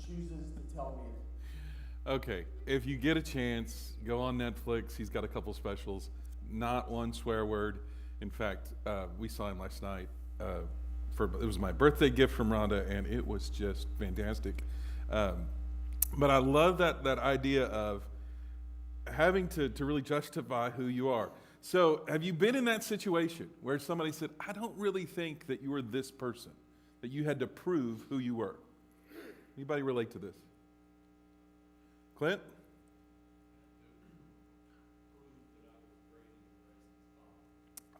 chooses to tell me it. Okay, if you get a chance, go on Netflix. He's got a couple specials. Not one swear word. In fact, we saw him last night. It was my birthday gift from Rhonda, and it was just fantastic. But I love that idea of having to really justify who you are. So have you been in that situation where somebody said, I don't really think that you were this person, that you had to prove who you were? Anybody relate to this? Clint?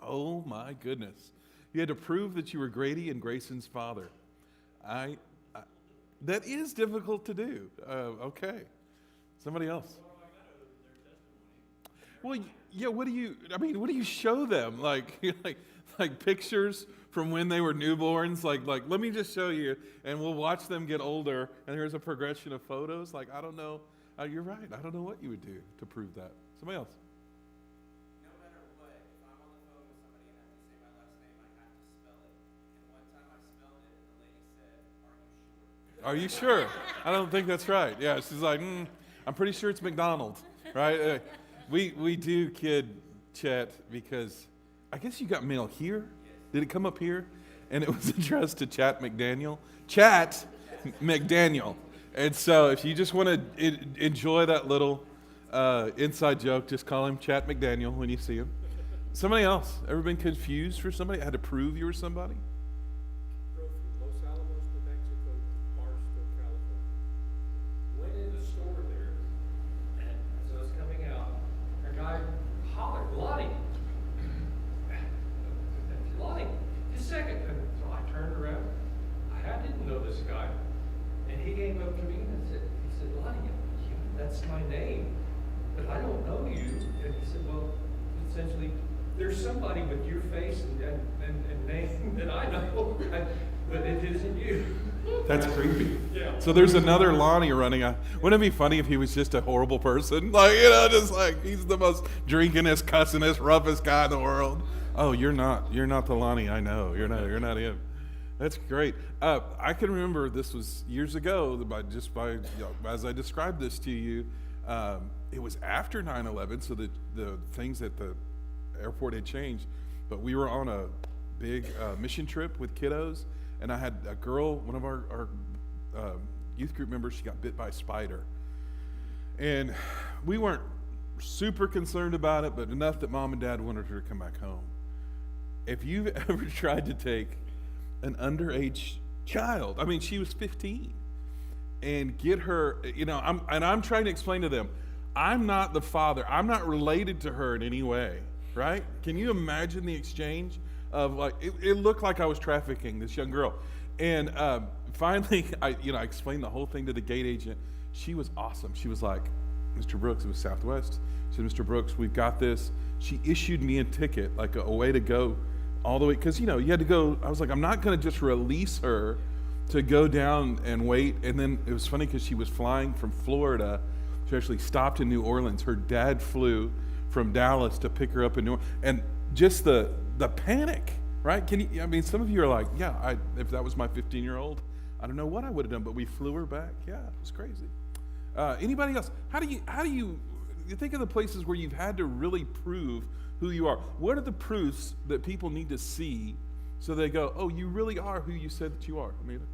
Oh my goodness. You had to prove that you were Grady and Grayson's father. That is difficult to do. Okay. Somebody else. Well, yeah, what do you show them? Like pictures from when they were newborns? Like, let me just show you, and we'll watch them get older, and here's a progression of photos. Like, I don't know. You're right. I don't know what you would do to prove that. Somebody else. No matter what, if I'm on the phone with somebody and I have to say my last name, I have to spell it. And one time I spelled it, and the lady said, "Are you sure?" Are you sure? I don't think that's right. Yeah, she's like, I'm pretty sure it's McDonald's, right? We do kid chat because I guess you got mail here. Did it come up here? And it was addressed to Chat McDaniel. Chat McDaniel. And so if you just want to enjoy that little inside joke, just call him Chat McDaniel when you see him. Somebody else? Ever been confused for somebody? Had to prove you were somebody? Drove from Los Alamos, New Mexico to Barstow, California. Went in the store there, and as I was coming out, a guy hollered, Lonnie! Lonnie, just a second. And so I turned around. I didn't know this guy. And he came up to me and said, Lonnie, that's my name, but I don't know you. And he said, well, essentially, there's somebody with your face and name that I know, but it isn't you. That's creepy. Yeah. So there's another Lonnie running. Wouldn't it be funny if he was just a horrible person? Like, just like he's the most drinkingest, cussingest, roughest guy in the world. Oh, you're not the Lonnie I know. You're not him. That's great. I can remember this was years ago. As I described this to you, it was after 9/11, so the things at the airport had changed. But we were on a big mission trip with kiddos, and I had a girl, one of our youth group members. She got bit by a spider, and we weren't super concerned about it, but enough that mom and dad wanted her to come back home. If you've ever tried to take an underage child, I mean, she was 15, and get her, I'm trying to explain to them, I'm not the father, I'm not related to her in any way, right? Can you imagine the exchange of it looked like I was trafficking this young girl. And finally, I explained the whole thing to the gate agent. She was awesome. She was like, Mr. Brooks, it was Southwest. She said, Mr. Brooks, we've got this. She issued me a ticket, like a way to go all the way, because you had to go. I was like, I'm not going to just release her to go down and wait. And then it was funny because she was flying from Florida. She actually stopped in New Orleans. Her dad flew from Dallas to pick her up in New Orleans. And just the panic, right? Some of you are like, yeah, if that was my 15-year-old, I don't know what I would have done, but we flew her back. Yeah, it was crazy. Anybody else? How do you think of the places where you've had to really prove who you are? What are the proofs that people need to see so they go, oh, you really are who you said that you are? Amanda?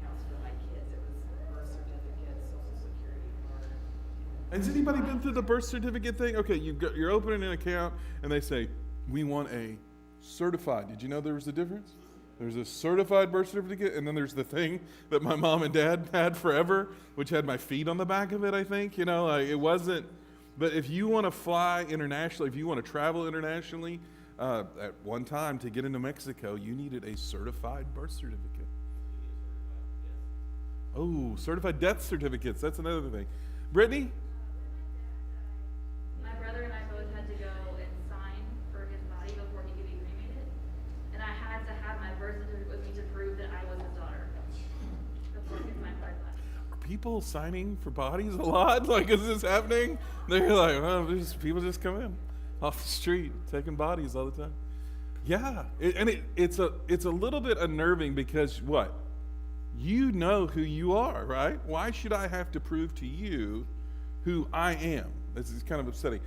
Accounts for my kids. It was birth certificate, social security card. Has anybody been through the birth certificate thing? Okay, you're opening an account and they say, we want a certified. Did you know there was a difference? There's a certified birth certificate, and then there's the thing that my mom and dad had forever, which had my feet on the back of it, I think. It wasn't. But if you want to fly internationally, if you want to travel internationally, at one time to get into Mexico, you needed a certified birth certificate. Oh, certified death certificates. That's another thing. Brittany? My brother and I both had to go and sign for his body before he could be cremated. And I had to have my birth certificate with me to prove that I was his daughter before he could sign for his body. Are people signing for bodies a lot? Like, is this happening? They're like, oh, people just come in off the street taking bodies all the time. Yeah, it's a little bit unnerving because what? You know who you are, right? Why should I have to prove to you who I am? This is kind of upsetting.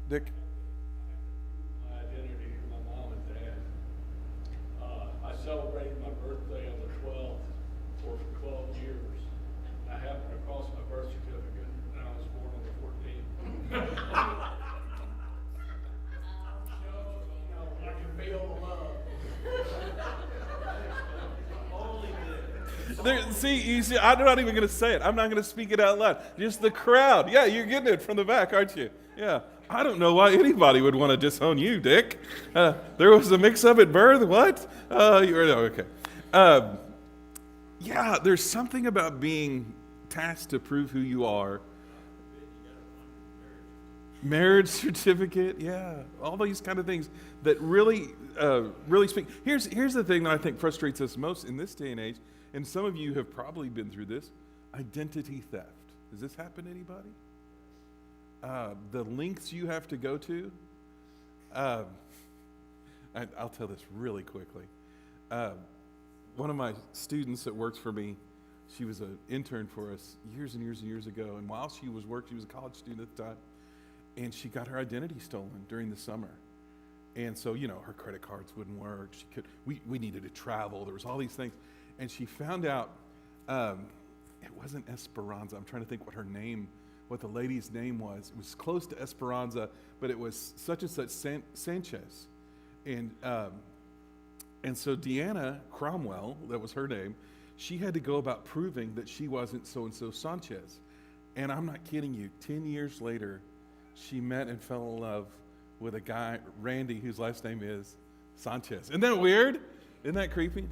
Dick? My identity to my mom and dad. I celebrated my birthday on the 12th for 12 years. I happened across my birth certificate, and I was born on the 14th. I can feel the love. See, I'm not even going to say it. I'm not going to speak it out loud. Just the crowd. Yeah, you're getting it from the back, aren't you? Yeah. I don't know why anybody would want to disown you, Dick. There was a mix-up at birth. What? Okay. Yeah, there's something about being tasked to prove who you are. Marriage certificate, yeah, all these kind of things that really speak. Here's the thing that I think frustrates us most in this day and age, and some of you have probably been through this: identity theft. Does this happen to anybody? The lengths you have to go to. I'll tell this really quickly. One of my students that works for me, she was an intern for us years and years and years ago, and while she was working, she was a college student at the time. And she got her identity stolen during the summer. And so, her credit cards wouldn't work. We needed to travel. There was all these things. And she found out it wasn't Esperanza. I'm trying to think what the lady's name was. It was close to Esperanza, but it was such and such Sanchez. And so Deanna Cromwell, that was her name, she had to go about proving that she wasn't so-and-so Sanchez. And I'm not kidding you, 10 years later, she met and fell in love with a guy, Randy, whose last name is Sanchez. Isn't that weird? Isn't that creepy?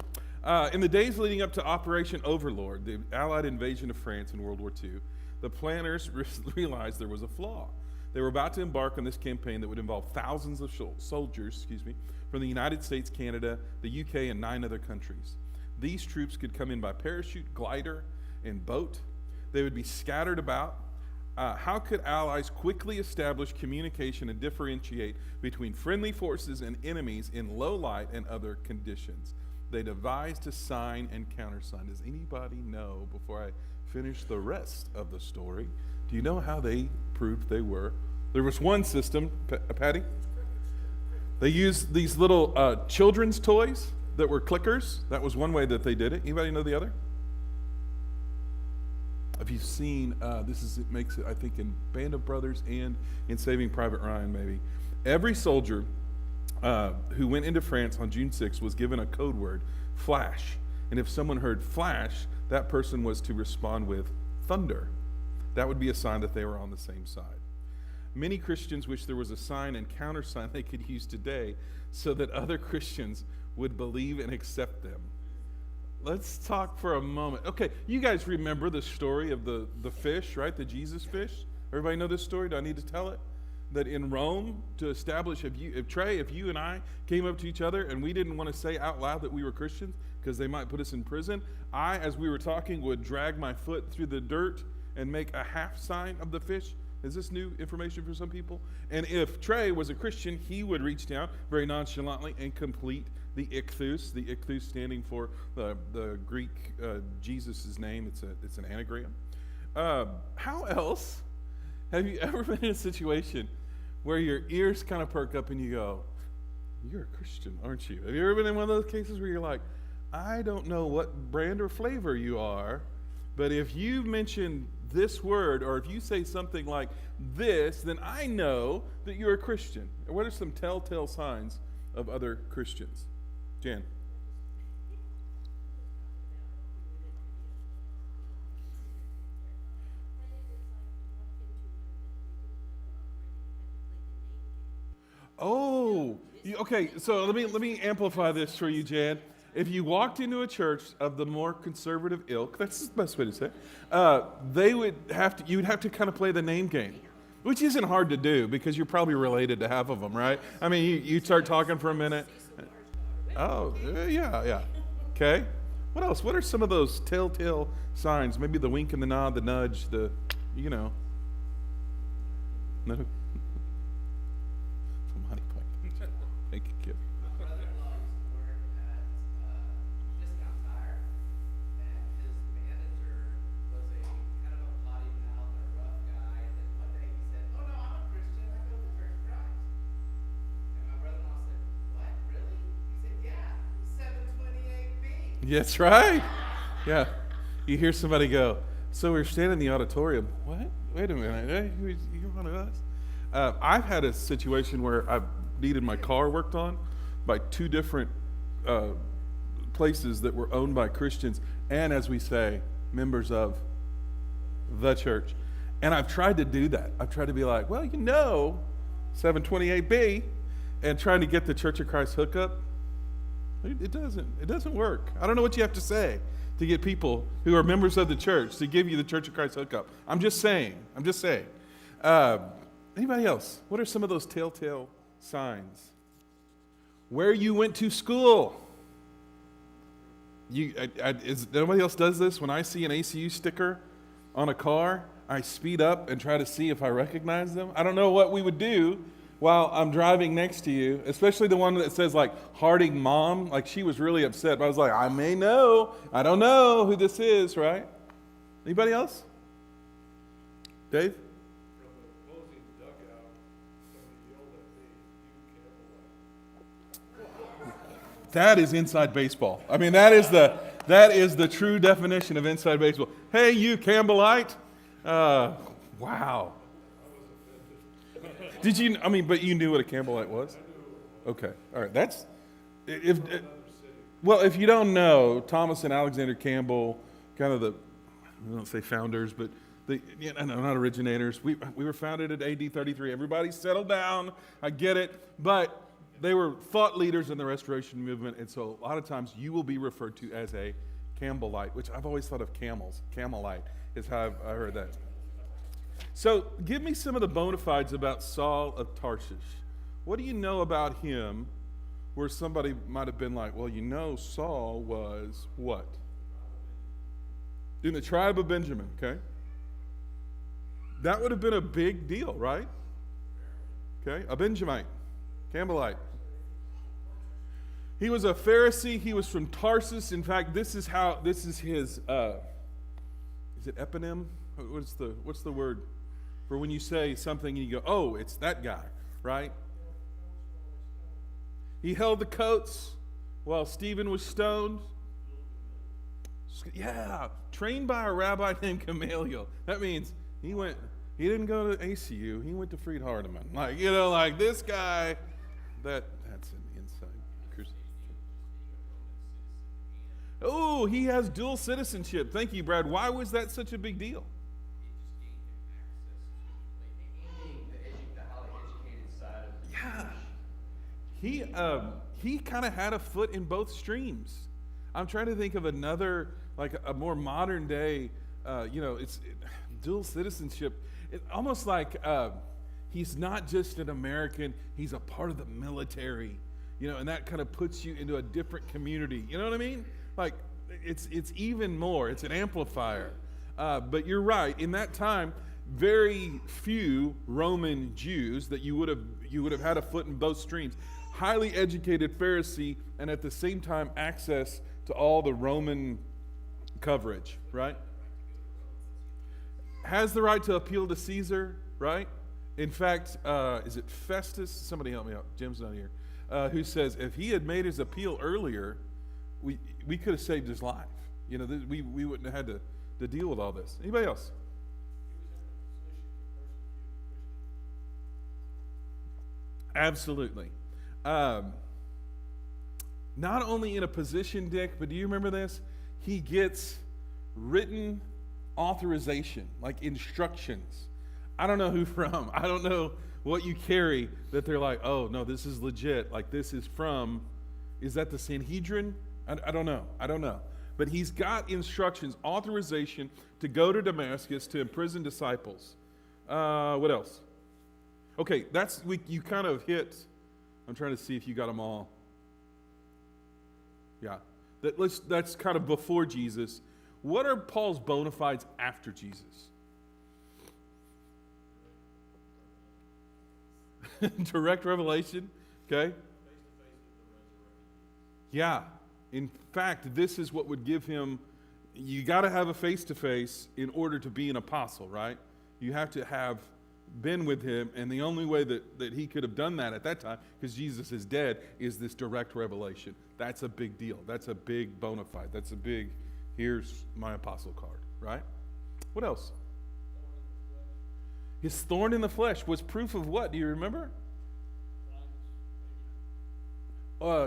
In the days leading up to Operation Overlord, the Allied invasion of France in World War II, the planners realized there was a flaw. They were about to embark on this campaign that would involve thousands of soldiers, from the United States, Canada, the UK, and 9 other countries. These troops could come in by parachute, glider, and boat. They would be scattered about. How could allies quickly establish communication and differentiate between friendly forces and enemies in low light and other conditions? They devised a sign and countersign. Does anybody know, before I finish the rest of the story, do you know how they proved they were? There was one system, Patty. They used these little children's toys that were clickers. That was one way that they did it. Anybody know the other? Have you seen, it makes it, I think, in Band of Brothers and in Saving Private Ryan, maybe. Every soldier who went into France on June 6th was given a code word, flash. And if someone heard flash, that person was to respond with thunder. That would be a sign that they were on the same side. Many Christians wish there was a sign and countersign they could use today so that other Christians would believe and accept them. Let's talk for a moment. Okay, you guys remember the story of the fish, right? The Jesus fish? Everybody know this story? Do I need to tell it? That in Rome, to establish, if you and I came up to each other and we didn't want to say out loud that we were Christians because they might put us in prison, I, as we were talking, would drag my foot through the dirt and make a half sign of the fish. Is this new information for some people? And if Trey was a Christian, he would reach down very nonchalantly and complete the ichthus standing for the Greek Jesus' name. It's an anagram. How else have you ever been in a situation where your ears kind of perk up and you go, you're a Christian, aren't you? Have you ever been in one of those cases where you're like, I don't know what brand or flavor you are, but if you mention this word, or if you say something like this, then I know that you're a Christian. What are some telltale signs of other Christians? Jan. Oh, okay. So let me amplify this for you, Jan. If you walked into a church of the more conservative ilk, that's the best way to say it, you would have to kind of play the name game, which isn't hard to do because you're probably related to half of them, right? I mean, you start talking for a minute. Oh, yeah. Okay. What else? What are some of those telltale signs? Maybe the wink and the nod, the nudge, No. Somebody point. Thank you, kid. My brother-in-law used to work at Discount Tire, and his That's right. Yeah. You hear somebody go, so we're standing in the auditorium. What? Wait a minute. Hey, you're one of us? I've had a situation where I've needed my car worked on by two different places that were owned by Christians and, as we say, members of the church. And I've tried to do that. I've tried to be like, well, 728B, and trying to get the Church of Christ hookup. It doesn't work. I don't know what you have to say to get people who are members of the church to give you the Church of Christ hookup. I'm just saying. Anybody else? What are some of those telltale signs? Where you went to school. Nobody else does this? When I see an ACU sticker on a car, I speed up and try to see if I recognize them. I don't know what we would do while I'm driving next to you, especially the one that says like Harding Mom. Like she was really upset. But I was like, I don't know who this is, right? Anybody else? Dave? From the closing dugout, somebody yelled at me, "You That is inside baseball. I mean, that is the true definition of inside baseball. Hey, you Campbellite. Wow. Did you? I mean, but you knew what a Campbellite was? Okay. All right. If you don't know, Thomas and Alexander Campbell, kind of I don't say founders, but not originators. We were founded at AD 33. Everybody settle down. I get it. But they were thought leaders in the Restoration movement, and so a lot of times you will be referred to as a Campbellite, which I've always thought of camels. Camelite is how I heard that. So give me some of the bona fides about Saul of Tarshish. What do you know about him where somebody might have been like, well, Saul was what? In the tribe of Benjamin, okay? That would have been a big deal, right? Okay, a Benjamite, Campbellite. He was a Pharisee. He was from Tarsus. In fact, this is his, is it eponym? What's the word for when you say something and you go, oh, it's that guy, right? He held the coats while Stephen was stoned. Yeah, trained by a rabbi named Gamaliel. That means he didn't go to ACU, he went to Freed Hardeman. Like this guy, that's an inside. Oh, he has dual citizenship. Thank you, Brad. Why was that such a big deal? Yeah. He kind of had a foot in both streams. I'm trying to think of another, like a more modern day, it's dual citizenship. It's almost like he's not just an American, he's a part of the military, and that kind of puts you into a different community. You know what I mean? Like, it's even more, it's an amplifier. But you're right, in that time, very few Roman Jews that you would have had a foot in both streams. Highly educated Pharisee, and at the same time access to all the Roman coverage, right? Has the right to appeal to Caesar, right? In fact, is it Festus? Somebody help me out. Jim's not here. Who says if he had made his appeal earlier, we could have saved his life. We wouldn't have had to deal with all this. Anybody else? Absolutely. Not only in a position, Dick, but do you remember this? He gets written authorization, like instructions. I don't know who from. I don't know what you carry that they're like, oh, no, this is legit. Like this is from, is that the Sanhedrin? I don't know. But he's got instructions, authorization to go to Damascus to imprison disciples. What else? Okay, you kind of hit. I'm trying to see if you got them all. Yeah, that's kind of before Jesus. What are Paul's bona fides after Jesus? Direct revelation, okay? Yeah, in fact, this is what would give him, you got to have a face-to-face in order to be an apostle, right? You have to have been with him, and the only way that he could have done that at that time, because Jesus is dead, is this direct revelation. That's a big deal. That's a big bona fide. That's a big, here's my apostle card, right? What else? His thorn in the flesh was proof of what? Do you remember?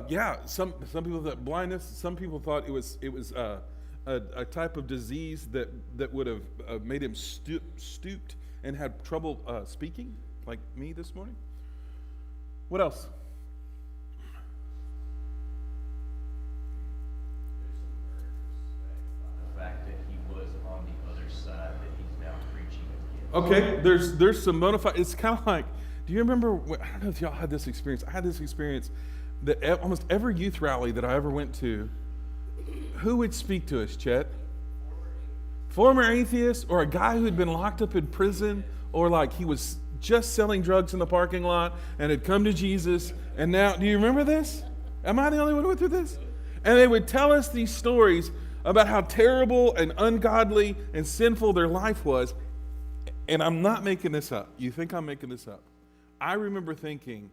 Yeah, some people thought blindness. Some people thought it was a type of disease that would have made him stooped and had trouble speaking, like me this morning. What else? The fact that he was on the other side, that he's now preaching again. Okay, there's some bona fide. It's kind of like, do you remember? I don't know if y'all had this experience. I had this experience that almost every youth rally that I ever went to, who would speak to us, Chet? Former atheist, or a guy who had been locked up in prison, or like he was just selling drugs in the parking lot and had come to Jesus, and now, do you remember this? Am I the only one who went through this? And they would tell us these stories about how terrible and ungodly and sinful their life was. And I'm not making this up. You think I'm making this up? I remember thinking,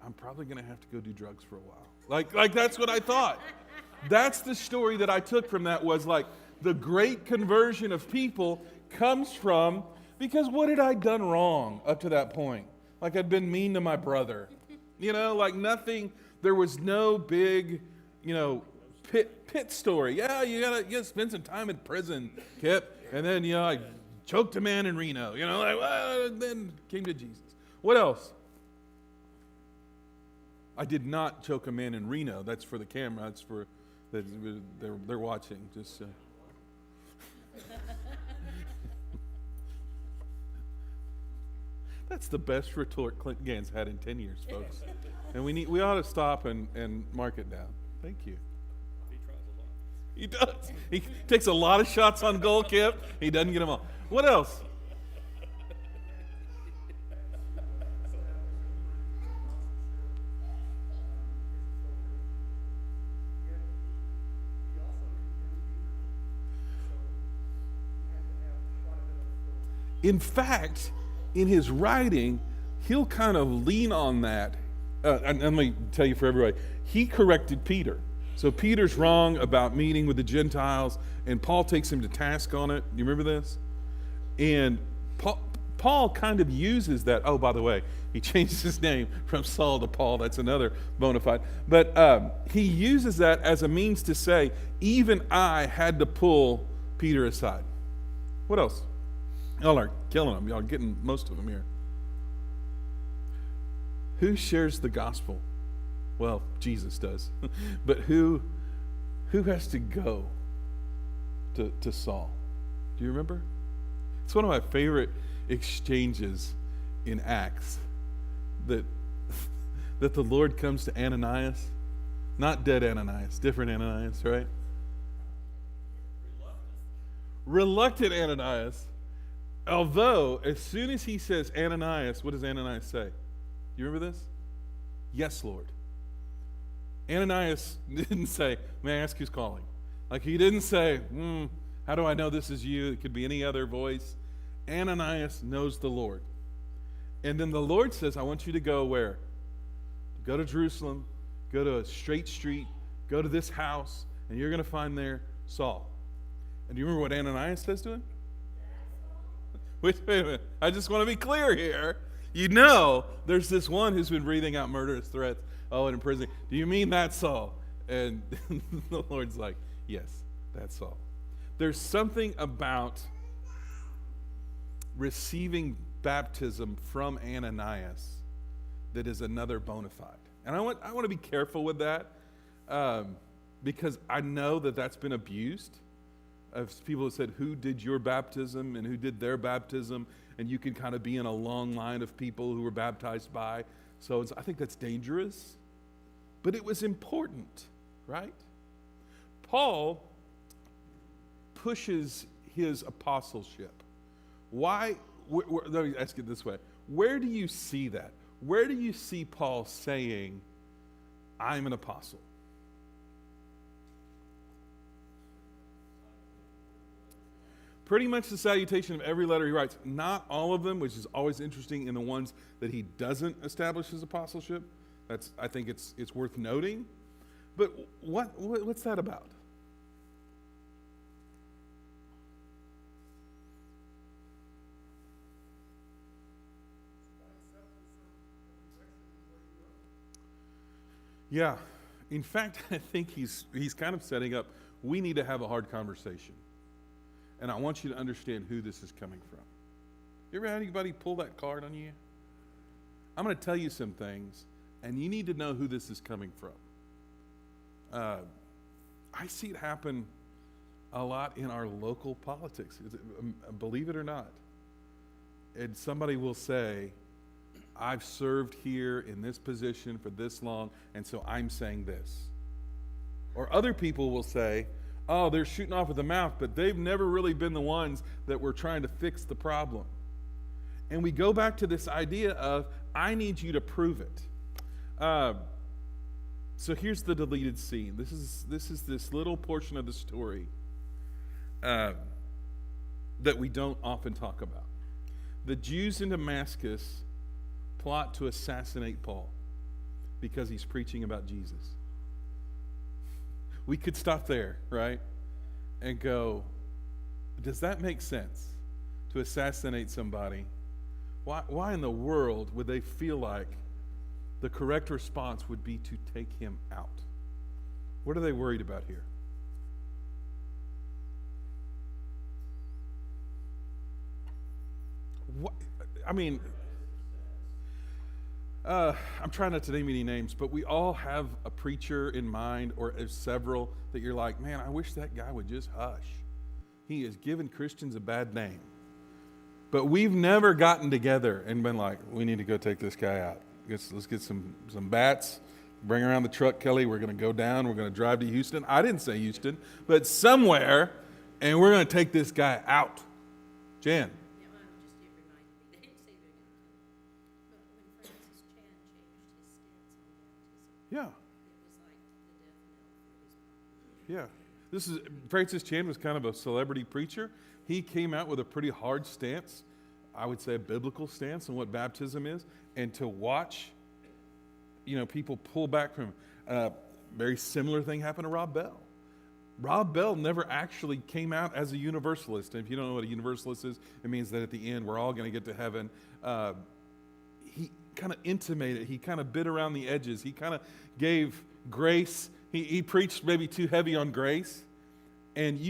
I'm probably going to have to go do drugs for a while. Like that's what I thought. That's the story that I took from that, was like the great conversion of people comes from, because what had I done wrong up to that point? Like I'd been mean to my brother. Like nothing, there was no big, pit story. Yeah, you gotta spend some time in prison, Kip. And then, I choked a man in Reno, then came to Jesus. What else? I did not choke a man in Reno. That's for the camera. That's for, they're watching. Just that's the best retort Clint Gans had in 10 years, folks. And we ought to stop and mark it down. Thank you. He does. He takes a lot of shots on goal, Kip. He doesn't get them all. What else? In fact, in his writing, he'll kind of lean on that. And let me tell you for everybody, he corrected Peter. So Peter's wrong about meeting with the Gentiles, and Paul takes him to task on it. You remember this? And Paul kind of uses that. Oh, by the way, he changed his name from Saul to Paul. That's another bona fide. But he uses that as a means to say, even I had to pull Peter aside. What else? Y'all are killing them. Y'all are getting most of them here. Who shares the gospel? Well, Jesus does. But who has to go to Saul? Do you remember? It's one of my favorite exchanges in Acts, that the Lord comes to Ananias. Not dead Ananias, different Ananias, right? Reluctant Ananias. Although, as soon as he says Ananias, what does Ananias say? You remember this? Yes, Lord. Ananias didn't say, may I ask who's calling? Like he didn't say, how do I know this is you? It could be any other voice. Ananias knows the Lord. And then the Lord says, I want you to go where? Go to Jerusalem, go to a straight street, go to this house, and you're going to find there Saul. And do you remember what Ananias says to him? Wait a minute. I just want to be clear here. There's this one who's been breathing out murderous threats. Oh, and in prison. Do you mean that's Saul? And the Lord's like, yes, that's Saul. There's something about receiving baptism from Ananias that is another bona fide. And I want to be careful with that because I know that that's been abused. Of people who said, who did your baptism and who did their baptism, and you can kind of be in a long line of people who were baptized by. So I think that's dangerous, but it was important, right? Paul pushes his apostleship. Why? Let me ask it this way. Where do you see that? Where do you see Paul saying, I'm an apostle? pretty much the salutation of every letter he writes. Not all of them, which is always interesting in the ones that he doesn't establish his apostleship. I think it's worth noting. But what's that about? Yeah. In fact, I think he's kind of setting up, we need to have a hard conversation. And I want you to understand who this is coming from. You ever had anybody pull that card on you? I'm going to tell you some things, and you need to know who this is coming from. I see it happen a lot in our local politics, believe it or not. And somebody will say, I've served here in this position for this long, and so I'm saying this. Or other people will say, oh, they're shooting off at the mouth, but they've never really been the ones that were trying to fix the problem. And we go back to this idea of, I need you to prove it. So here's the deleted scene. This is this little portion of the story that we don't often talk about. The Jews in Damascus plot to assassinate Paul because he's preaching about Jesus. We could stop there, right? And go, does that make sense to assassinate somebody? Why in the world would they feel like the correct response would be to take him out? What are they worried about here? What? I mean, I'm trying not to name any names, but we all have a preacher in mind, or several, that you're like, man, I wish that guy would just hush. He is giving Christians a bad name. But we've never gotten together and been like, we need to go take this guy out. Let's get some bats, bring around the truck, Kelly. We're going to go down. We're going to drive to Houston. I didn't say Houston, but somewhere, and we're going to take this guy out. Jan. Yeah, well, just it reminded me. They didn't say they're going to kill him. But when Francis Chan changed his stance on baptism, Yeah. it was like the death knell for his Yeah. Francis Chan was kind of a celebrity preacher. He came out with a pretty hard stance, I would say a biblical stance on what baptism is, and to watch, people pull back from very similar thing happened to Rob Bell. Rob Bell never actually came out as a universalist. And if you don't know what a universalist is, it means that at the end we're all going to get to heaven. He kind of intimated, he kind of bit around the edges. He kind of gave grace. He preached maybe too heavy on grace. And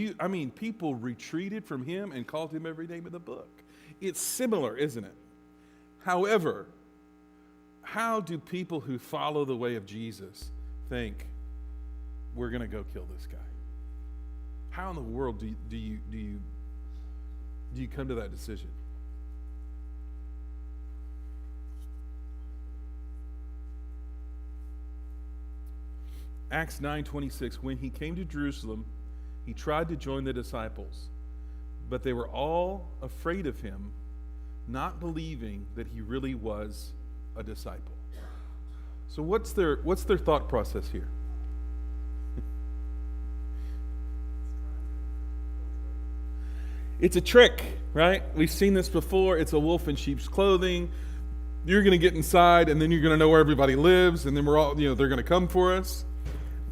people retreated from him and called him every name in the book. It's similar, isn't it? However, how do people who follow the way of Jesus think we're going to go kill this guy? How in the world do you come to that decision? Acts 9:26, when he came to Jerusalem, he tried to join the disciples, but they were all afraid of him, not believing that he really was a disciple. So what's their thought process here? It's a trick, right? We've seen this before. It's a wolf in sheep's clothing. You're going to get inside, and then you're going to know where everybody lives, and then we're all, they're going to come for us.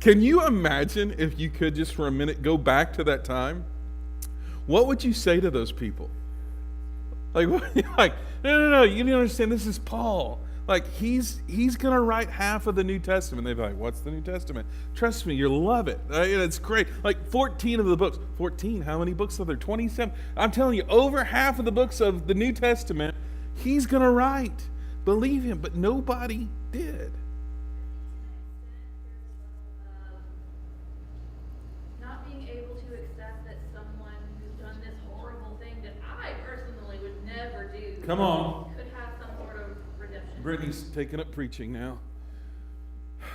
Can you imagine if you could just for a minute go back to that time? What would you say to those people? Like, no, you don't understand. This is Paul. Like, he's going to write half of the New Testament. They'd be like, what's the New Testament? Trust me, you'll love it. It's great. Like 14 of the books. 14, how many books are there? 27. I'm telling you, over half of the books of the New Testament, he's going to write. Believe him, but nobody did. Not being able to accept that someone who's done this horrible thing that I personally would never do Come on. could have some sort of redemption. Brittany's taking up preaching now. I've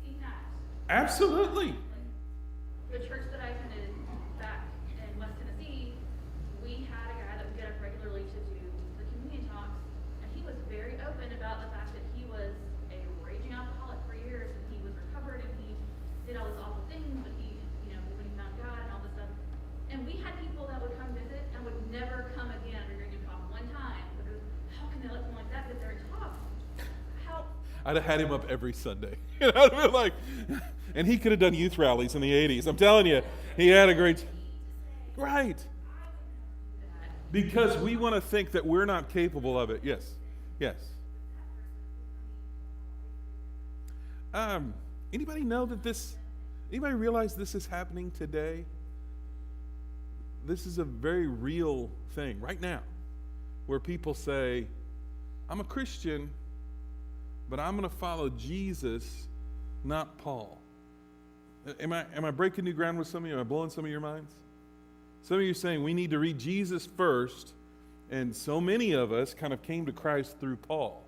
seen that. Absolutely. The church that I attended back in West Tennessee, we had a guy that would get up regularly to do the communion talks, and he was very open about the fact that he was a raging alcoholic for years, and he was recovered, and he did all these awful things, but he, when he found God and all this stuff. And we had people people that would come visit and would never come again after hearing him talk one time, because how can they let someone like that sit there and talk? How? I'd have had him up every Sunday. I'd have been like, and he could have done youth rallies in the 80s. I'm telling you, he had a great, right. Because we want to think that we're not capable of it. Yes, yes. Anybody know that anybody realize this is happening today? This is a very real thing right now, where people say, I'm a Christian, but I'm going to follow Jesus, not Paul. Am I breaking new ground with some of you? Am I blowing some of your minds? Some of you are saying we need to read Jesus first, and so many of us kind of came to Christ through Paul.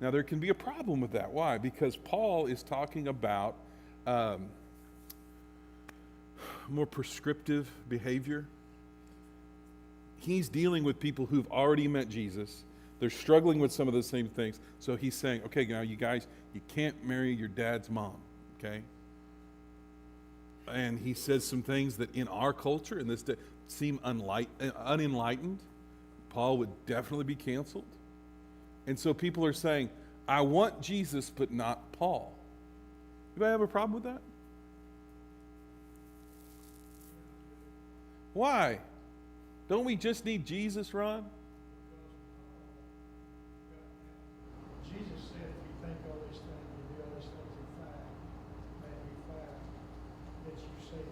Now, there can be a problem with that. Why? Because Paul is talking about more prescriptive behavior. He's dealing with people who've already met Jesus. They're struggling with some of the same things. So he's saying, okay, now you guys, you can't marry your dad's mom, okay? And he says some things that in our culture, in this day, seem unenlightened. Paul would definitely be canceled. And so people are saying, I want Jesus, but not Paul. Anybody have a problem with that? Why? Don't we just need Jesus, Ron? Jesus said, if you think all these things, you do all these things are fine, may be fine, that you say,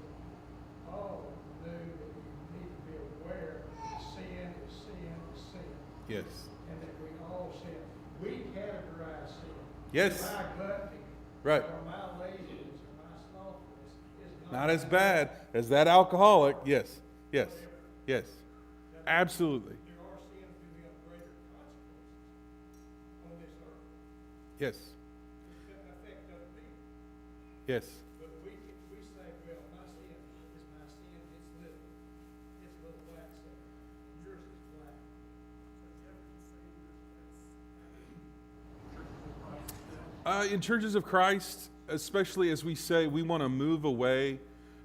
Paul knew that you need to be aware that sin is sin is sin. Yes. And that we all sin. We categorize sin. Yes. My gluttony, Right. or my laziness, or my slothfulness is Not as bad as that alcoholic. Yes. Yes. Yes. Absolutely. There are sins who have greater consequences on this earth. Yes. It doesn't affect other people. Yes. But we say, well, my sin is my sin, it's little. It's little black sin. Yours is black. So In churches of Christ, especially as we say we want to move away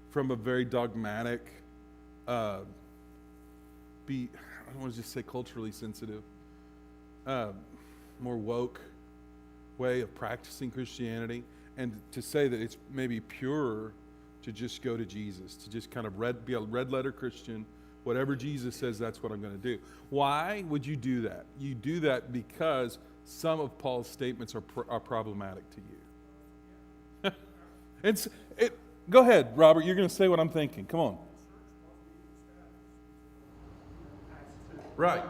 from a very dogmatic, I don't want to just say culturally sensitive, more woke way of practicing Christianity, and to say that it's maybe purer to just go to Jesus, to just kind of be a red letter Christian. Whatever Jesus says, that's what I'm going to do. Why would you do that? You do that because some of Paul's statements are problematic to you. Go ahead, Robert. You're going to say what I'm thinking. Come on. Right.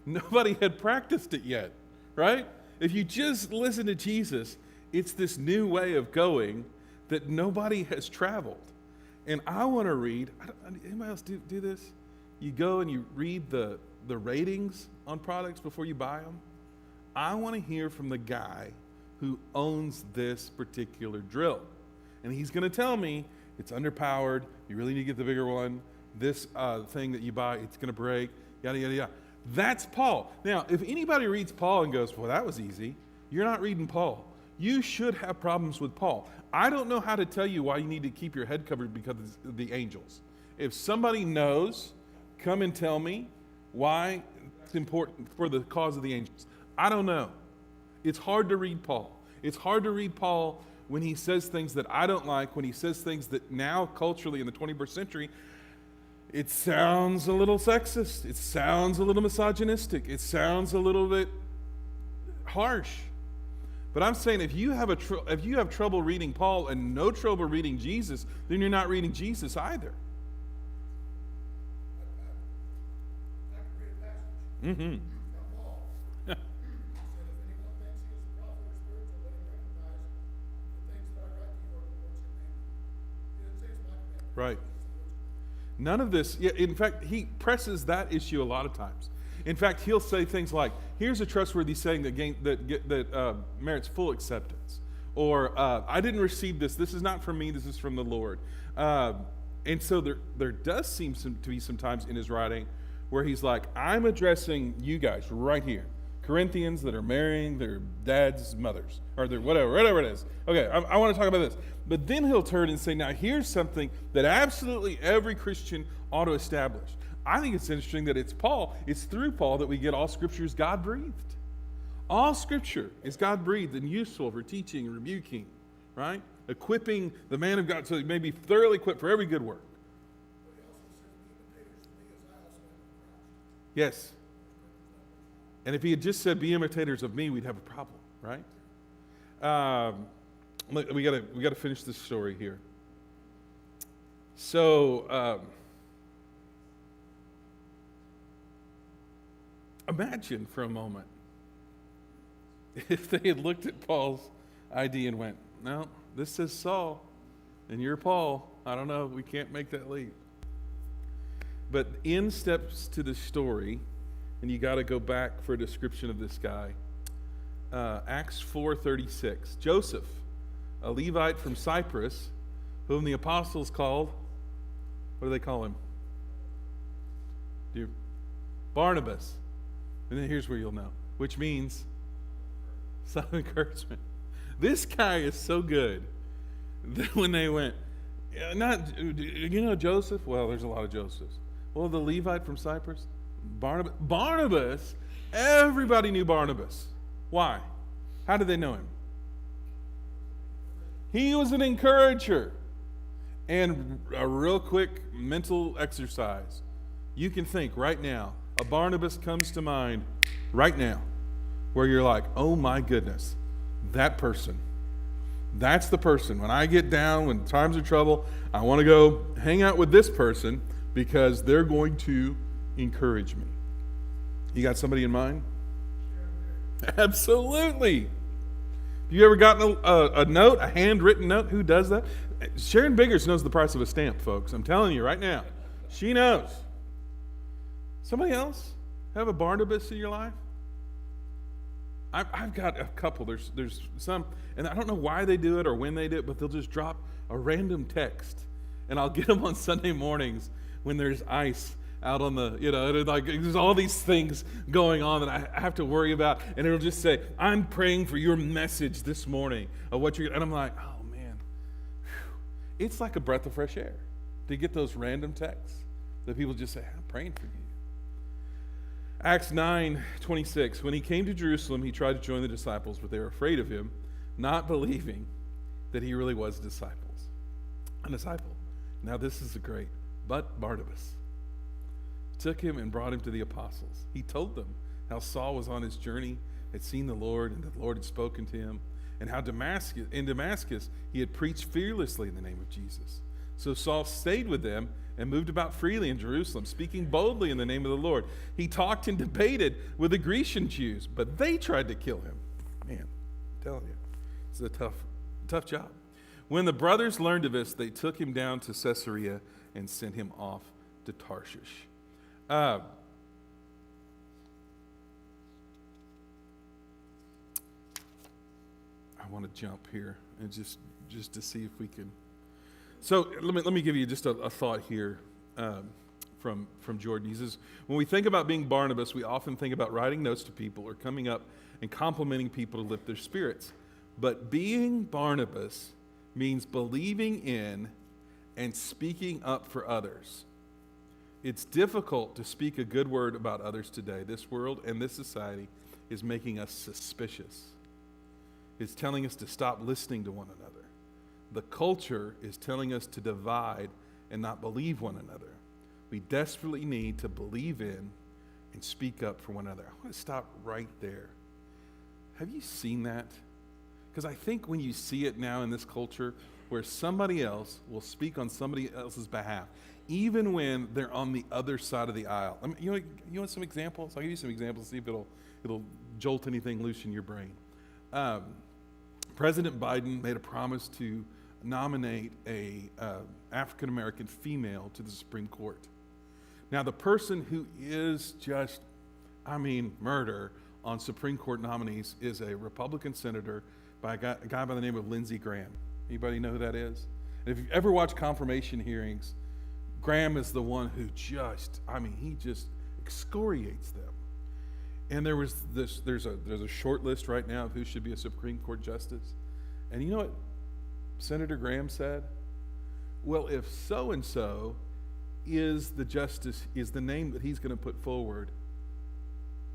Nobody had practiced it yet, right? If you just listen to Jesus, it's this new way of going that nobody has traveled. And I want to read, anybody else do this? You go and you read the ratings on products before you buy them. I want to hear from the guy who owns this particular drill. And he's going to tell me it's underpowered, you really need to get the bigger one, this thing that you buy, it's going to break, yada, yada, yada. That's Paul. Now, if anybody reads Paul and goes, well, that was easy, you're not reading Paul. You should have problems with Paul. I don't know how to tell you why you need to keep your head covered because of the angels. If somebody knows, come and tell me why it's important for the cause of the angels. I don't know. It's hard to read Paul. It's hard to read Paul when he says things that I don't like, when he says things that now culturally in the 21st century, it sounds a little sexist. It sounds a little misogynistic. It sounds a little bit harsh. But I'm saying if you have trouble reading Paul and no trouble reading Jesus, then you're not reading Jesus either. I can read a passage Mm-hmm. from Paul. He said, if anyone thinks he is a prophet or spiritual, let him recognize the things that I write to you are the Lord's commandment. He didn't say it's my commandment. Right. None of this, in fact, he presses that issue a lot of times. In fact, he'll say things like, here's a trustworthy saying that merits full acceptance. Or, I didn't receive this. This is not from me. This is from the Lord. And so there does seem to be some times in his writing where he's like, I'm addressing you guys right here. Corinthians that are marrying their dad's mothers, or their whatever it is. Okay, I want to talk about this. But then he'll turn and say, now here's something that absolutely every Christian ought to establish. I think it's interesting that it's through Paul that we get all Scripture is God-breathed. All Scripture is God-breathed and useful for teaching and rebuking, right? Equipping the man of God so he may be thoroughly equipped for every good work. Yes. And if he had just said, be imitators of me, we'd have a problem, right? We gotta finish this story here. So, imagine for a moment if they had looked at Paul's ID and went, no, this says Saul, and you're Paul. I don't know, we can't make that leap. But in steps to the story, and you got to go back for a description of this guy. Acts 4:36. Joseph, a Levite from Cyprus, whom the apostles called, what do they call him? Barnabas. And then here's where you'll know, which means son of encouragement. This guy is so good that when they went, Joseph? Well, there's a lot of Josephs. Well, the Levite from Cyprus, Barnabas, everybody knew Barnabas. Why? How did they know him? He was an encourager. And a real quick mental exercise. You can think right now, a Barnabas comes to mind right now, where you're like, oh my goodness, that person. That's the person. When I get down, when times of trouble, I want to go hang out with this person because they're going to encourage me. You got somebody in mind? Absolutely. Have you ever gotten a note, a handwritten note? Who does that? Sharon Biggers knows the price of a stamp, folks. I'm telling you right now. She knows. Somebody else have a Barnabas in your life? I've got a couple. There's some, and I don't know why they do it or when they do it, but they'll just drop a random text, and I'll get them on Sunday mornings when there's ice out on the, like there's all these things going on that I have to worry about, and it'll just say, I'm praying for your message this morning of what you're, and I'm like, oh man, whew. It's like a breath of fresh air to get those random texts that people just say, I'm praying for you. Acts 9:26, when he came to Jerusalem, he tried to join the disciples, but they were afraid of him, not believing that he really was a disciple. Now this is but Barnabas took him and brought him to the apostles. He told them how Saul was on his journey, had seen the Lord, and the Lord had spoken to him, and how in Damascus he had preached fearlessly in the name of Jesus. So Saul stayed with them and moved about freely in Jerusalem, speaking boldly in the name of the Lord. He talked and debated with the Grecian Jews, but they tried to kill him. Man, I'm telling you, it's a tough job. When the brothers learned of this, they took him down to Caesarea and sent him off to Tarshish. I want to jump here and just to see if we can. So let me give you just a thought here from Jordan. He says, when we think about being Barnabas, we often think about writing notes to people or coming up and complimenting people to lift their spirits. But being Barnabas means believing in and speaking up for others. It's difficult to speak a good word about others today. This world and this society is making us suspicious. It's telling us to stop listening to one another. The culture is telling us to divide and not believe one another. We desperately need to believe in and speak up for one another. I want to stop right there. Have you seen that? Because I think when you see it now in this culture where somebody else will speak on somebody else's behalf, even when they're on the other side of the aisle. I mean, you want some examples? I'll give you some examples, see if it'll jolt anything loose in your brain. President Biden made a promise to nominate a African-American female to the Supreme Court. Now, the person who is just murder on Supreme Court nominees is a Republican senator by a guy by the name of Lindsey Graham. Anybody know who that is? And if you've ever watched confirmation hearings, Graham is the one who he just excoriates them. And there's a short list right now of who should be a Supreme Court justice. And you know what Senator Graham said? Well, if so-and-so is the name that he's going to put forward,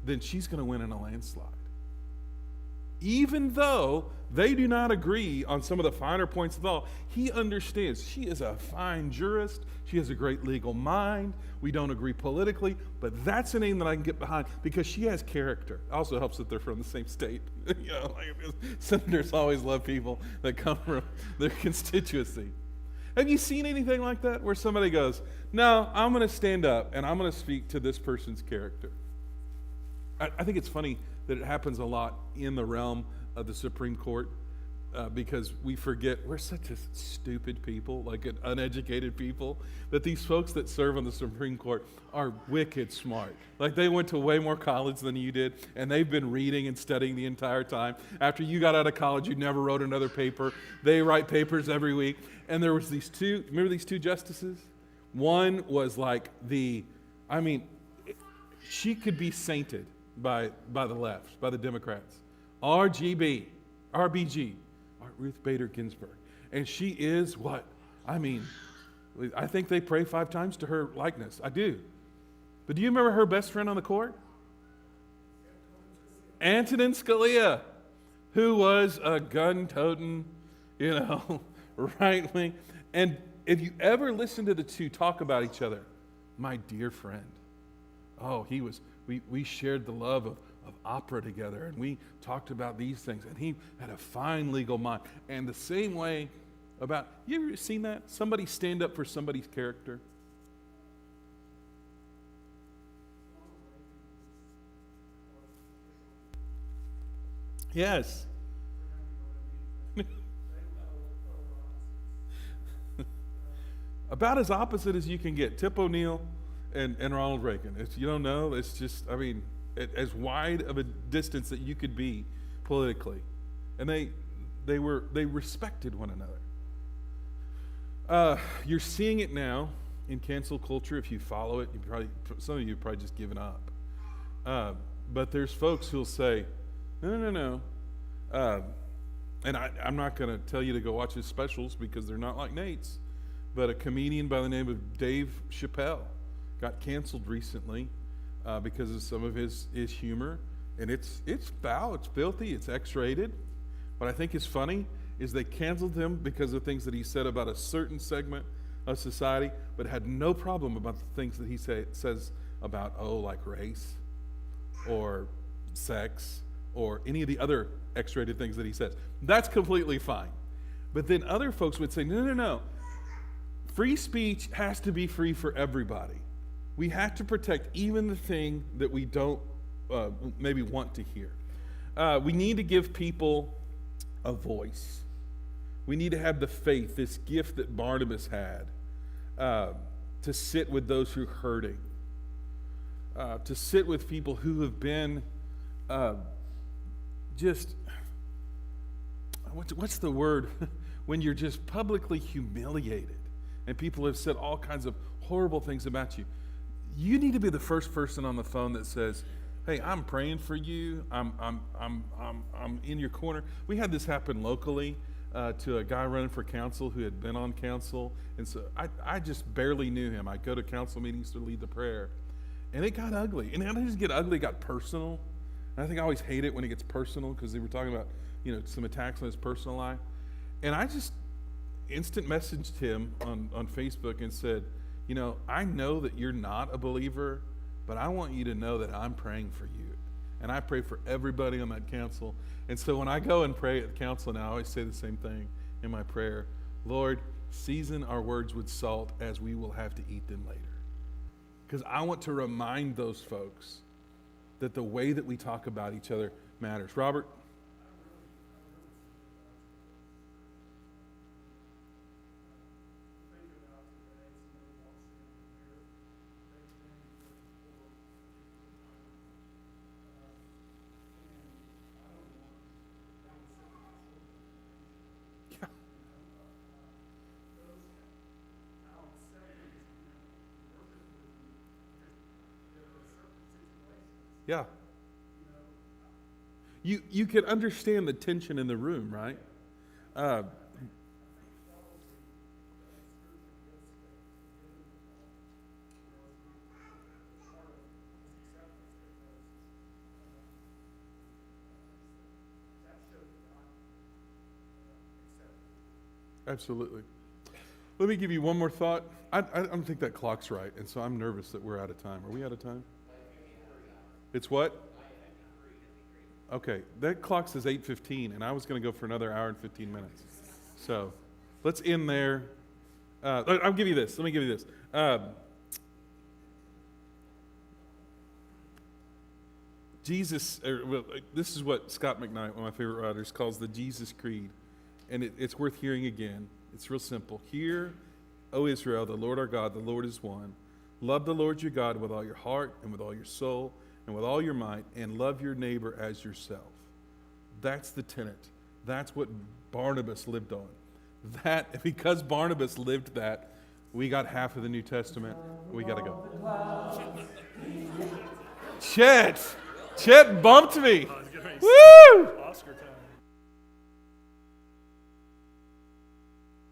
then she's going to win in a landslide. Even though they do not agree on some of the finer points of the law, he understands she is a fine jurist. She has a great legal mind. We don't agree politically, but that's a name that I can get behind because she has character. It also helps that they're from the same state. Senators always love people that come from their constituency. Have you seen anything like that where somebody goes, no, I'm going to stand up and I'm going to speak to this person's character? I think it's funny that it happens a lot in the realm of the Supreme Court because we forget we're such a stupid people, like an uneducated people, that these folks that serve on the Supreme Court are wicked smart. Like they went to way more college than you did, and they've been reading and studying the entire time. After you got out of college, you never wrote another paper. They write papers every week. And there was remember these two justices? One was like she could be sainted by the left, by the Democrats. RBG, Ruth Bader Ginsburg. And she is what? I think they pray 5 times to her likeness. I do. But do you remember her best friend on the court? Antonin Scalia, who was a gun-toting, right wing. And if you ever listen to the two talk about each other, my dear friend, we shared the love of opera together, and we talked about these things, and he had a fine legal mind. And the same way you ever seen that? Somebody stand up for somebody's character? Yes. About as opposite as you can get. Tip O'Neill and Ronald Reagan. If you don't know, it's just, as wide of a distance that you could be politically. And they respected one another. You're seeing it now in cancel culture. If you follow it, some of you have probably just given up. But there's folks who'll say, no. And I'm not going to tell you to go watch his specials because they're not like Nate's. But a comedian by the name of Dave Chappelle got canceled recently because of some of his humor. And it's foul, it's filthy, it's X-rated. What I think is funny is they canceled him because of things that he said about a certain segment of society, but had no problem about the things that he says about, like race or sex or any of the other X-rated things that he says. That's completely fine. But then other folks would say, no. Free speech has to be free for everybody. We have to protect even the thing that we don't maybe want to hear. We need to give people a voice. We need to have the faith, this gift that Barnabas had, to sit with those who are hurting, to sit with people who have been what's the word when you're just publicly humiliated and people have said all kinds of horrible things about you. You need to be the first person on the phone that says, hey, I'm praying for you. I'm in your corner. We had this happen locally to a guy running for council who had been on council. And so I just barely knew him. I'd go to council meetings to lead the prayer. And it got ugly. And it didn't just get ugly, it got personal. And I think I always hate it when it gets personal because they were talking about, some attacks on his personal life. And I just instant messaged him on Facebook and said, I know that you're not a believer, but I want you to know that I'm praying for you. And I pray for everybody on that council. And so when I go and pray at the council now, I always say the same thing in my prayer. Lord, season our words with salt as we will have to eat them later. Because I want to remind those folks that the way that we talk about each other matters. Robert? Yeah. You can understand the tension in the room, right? Absolutely. Let me give you one more thought. I don't think that clock's right, and so I'm nervous that we're out of time. Are we out of time? It's what? Okay, that clock says 8:15, and I was going to go for another hour and 15 minutes. So let's end there. I'll give you this. Let me give you this. This is what Scott McKnight, one of my favorite writers, calls the Jesus Creed. And it's worth hearing again. It's real simple. Hear, O Israel, the Lord our God, the Lord is one. Love the Lord your God with all your heart and with all your soul and with all your might, and love your neighbor as yourself. That's the tenet. That's what Barnabas lived on. That, because Barnabas lived that, we got half of the New Testament. We got to go. Chet bumped me. Woo! Oscar time.